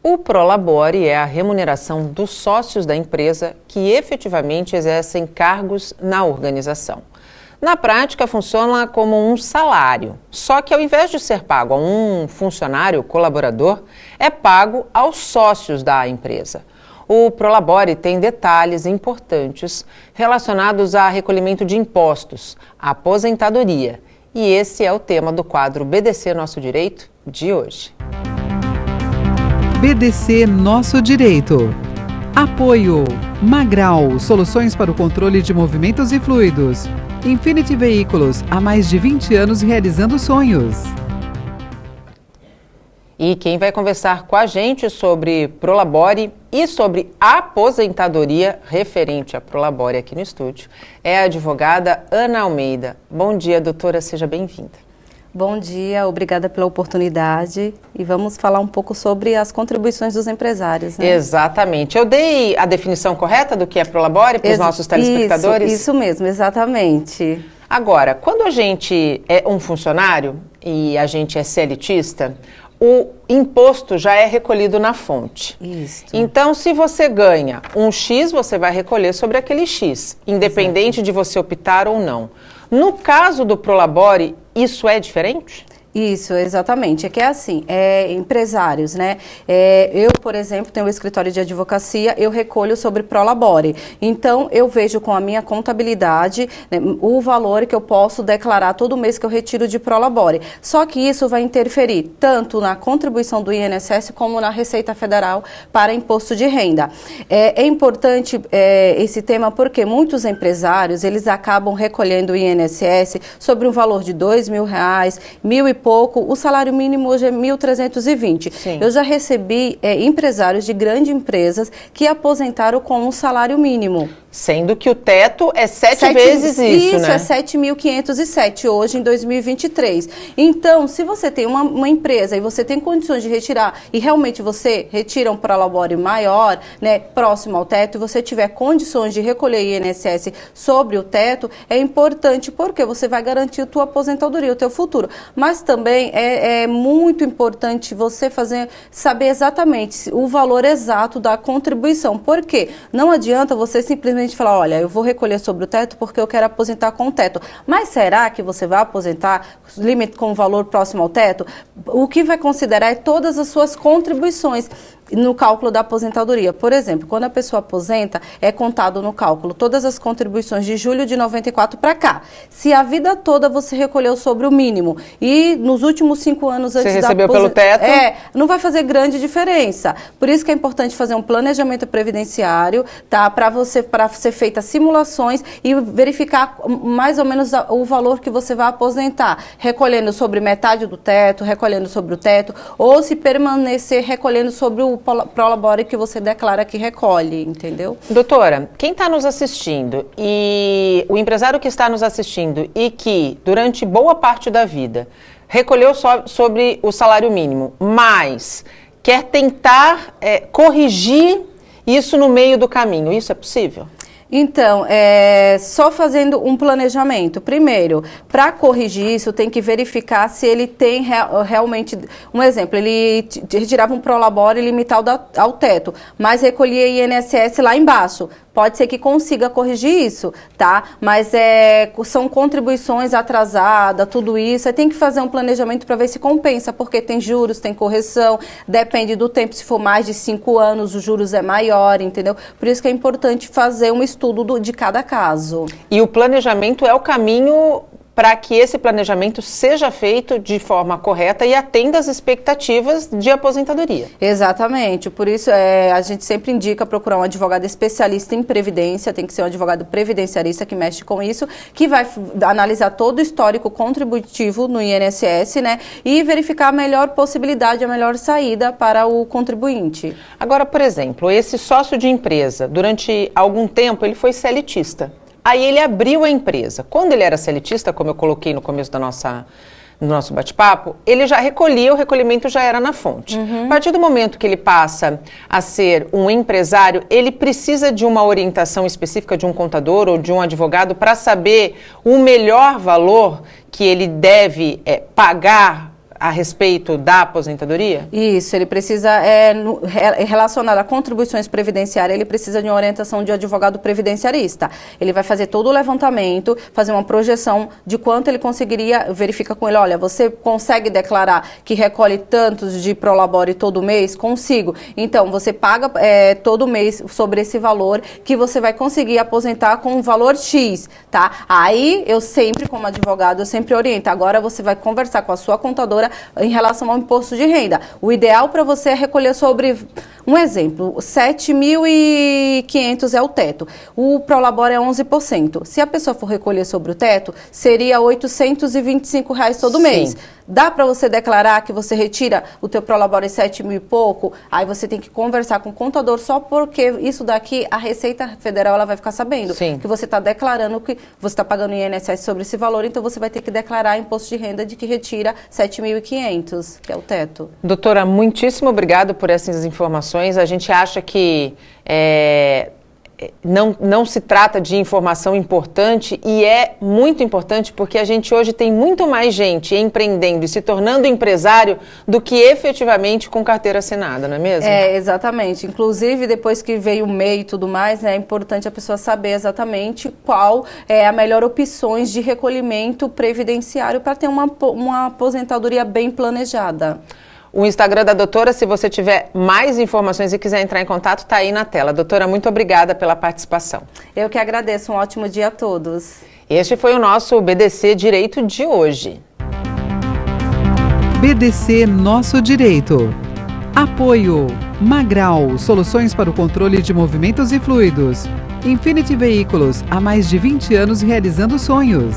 O Prolabore é a remuneração dos sócios da empresa que efetivamente exercem cargos na organização. Na prática, funciona como um salário, só que ao invés de ser pago a um funcionário colaborador, é pago aos sócios da empresa. O Prolabore tem detalhes importantes relacionados a recolhimento de impostos, aposentadoria. E esse é o tema do quadro BDC Nosso Direito de hoje. BDC Nosso Direito. Apoio Magral, soluções para o controle de movimentos e fluidos. Infinity Veículos, há mais de 20 anos realizando sonhos. E quem vai conversar com a gente sobre Prolabore e sobre aposentadoria referente a Prolabore aqui no estúdio é a advogada Ana Almeida. Bom dia, doutora, seja bem-vinda. Bom dia, obrigada pela oportunidade e vamos falar um pouco sobre as contribuições dos empresários, né? Exatamente. Eu dei a definição correta do que é Prolabore para os nossos telespectadores? Isso mesmo, exatamente. Agora, quando a gente é um funcionário e a gente é CLTista, o imposto já é recolhido na fonte. Isso. Então, se você ganha um X, você vai recolher sobre aquele X, independente de você optar ou não. No caso do Prolabore, isso é diferente? Isso, exatamente. É que é assim, empresários, né? Eu, por exemplo, tenho um escritório de advocacia, eu recolho sobre Prolabore. Então, eu vejo com a minha contabilidade, né, o valor que eu posso declarar todo mês que eu retiro de Prolabore. Só que isso vai interferir tanto na contribuição do INSS como na Receita Federal para imposto de renda. É importante esse tema porque muitos empresários, eles acabam recolhendo o INSS sobre um valor de R$2.000, R$1.000 e pouco, o salário mínimo hoje é 1.320. Sim. Eu já recebi empresários de grandes empresas que aposentaram com um salário mínimo. Sendo que o teto é sete vezes isso, né? Isso, é 7.507 hoje em 2023. Então, se você tem uma empresa e você tem condições de retirar, e realmente você retira um Prolabore maior, né, próximo ao teto, e você tiver condições de recolher INSS sobre o teto, é importante porque você vai garantir a tua aposentadoria, o teu futuro. Mas também é muito importante você saber exatamente o valor exato da contribuição. Por quê? Não adianta você simplesmente falar, olha, eu vou recolher sobre o teto porque eu quero aposentar com o teto. Mas será que você vai aposentar limite com o valor próximo ao teto? O que vai considerar é todas as suas contribuições no cálculo da aposentadoria. Por exemplo, quando a pessoa aposenta, é contado no cálculo todas as contribuições de julho de 94 para cá. Se a vida toda você recolheu sobre o mínimo e nos últimos 5 anos antes você recebeu pelo teto? Não vai fazer grande diferença. Por isso que é importante fazer um planejamento previdenciário, tá? Para ser feita simulações e verificar mais ou menos o valor que você vai aposentar, recolhendo sobre metade do teto, recolhendo sobre o teto, ou se permanecer recolhendo sobre o Prolabore que você declara que recolhe, entendeu? Doutora, quem está nos assistindo e o empresário que está nos assistindo e que durante boa parte da vida recolheu sobre o salário mínimo, mas quer tentar corrigir isso no meio do caminho, isso é possível? Então, só fazendo um planejamento. Primeiro, para corrigir isso, tem que verificar se ele tem realmente... Um exemplo, ele retirava um Prolabore limitado ao teto, mas recolhia INSS lá embaixo. Pode ser que consiga corrigir isso, tá? Mas são contribuições atrasadas, tudo isso. Você tem que fazer um planejamento para ver se compensa, porque tem juros, tem correção, depende do tempo. Se for mais de 5 anos, os juros é maior, entendeu? Por isso que é importante fazer um estudo de cada caso. E o planejamento é o caminho para que esse planejamento seja feito de forma correta e atenda às expectativas de aposentadoria. Exatamente, por isso a gente sempre indica procurar um advogado especialista em previdência, tem que ser um advogado previdenciarista que mexe com isso, que vai analisar todo o histórico contributivo no INSS, né, e verificar a melhor possibilidade, a melhor saída para o contribuinte. Agora, por exemplo, esse sócio de empresa, durante algum tempo, ele foi CLTista. Aí ele abriu a empresa. Quando ele era CLTista, como eu coloquei no começo do nosso bate-papo, ele já recolhia, o recolhimento já era na fonte. A partir do momento que ele passa a ser um empresário, ele precisa de uma orientação específica de um contador ou de um advogado para saber o melhor valor que ele deve pagar a respeito da aposentadoria? Isso, ele precisa, relacionado a contribuições previdenciárias, ele precisa de uma orientação de advogado previdenciarista. Ele vai fazer todo o levantamento, fazer uma projeção de quanto ele conseguiria, verifica com ele, olha, você consegue declarar que recolhe tantos de prolabore todo mês? Consigo. Então, você paga todo mês sobre esse valor que você vai conseguir aposentar com um valor X, tá? Aí, eu sempre, como advogado, eu sempre oriento. Agora, você vai conversar com a sua contadora em relação ao imposto de renda. O ideal para você é recolher sobre, um exemplo, 7.500 é o teto. O prolabore é 11%. Se a pessoa for recolher sobre o teto, seria R$ 825 todo mês. Dá para você declarar que você retira o teu prolabore 7.000 e pouco? Aí você tem que conversar com o contador, só porque isso daqui, a Receita Federal ela vai ficar sabendo. Sim. Que você está declarando que você está pagando INSS sobre esse valor, então você vai ter que declarar imposto de renda de que retira 7.500, que é o teto. Doutora, muitíssimo obrigado por essas informações. A gente acha que não se trata de informação importante, e é muito importante porque a gente hoje tem muito mais gente empreendendo e se tornando empresário do que efetivamente com carteira assinada, não é mesmo? Exatamente. Inclusive, depois que veio o MEI e tudo mais, é importante a pessoa saber exatamente qual é a melhor opções de recolhimento previdenciário para ter uma aposentadoria bem planejada. O Instagram da doutora, se você tiver mais informações e quiser entrar em contato, está aí na tela. Doutora, muito obrigada pela participação. Eu que agradeço. Um ótimo dia a todos. Este foi o nosso BDC Direito de hoje. BDC Nosso Direito. Apoio Magral, soluções para o controle de movimentos e fluidos. Infinity Veículos, há mais de 20 anos realizando sonhos.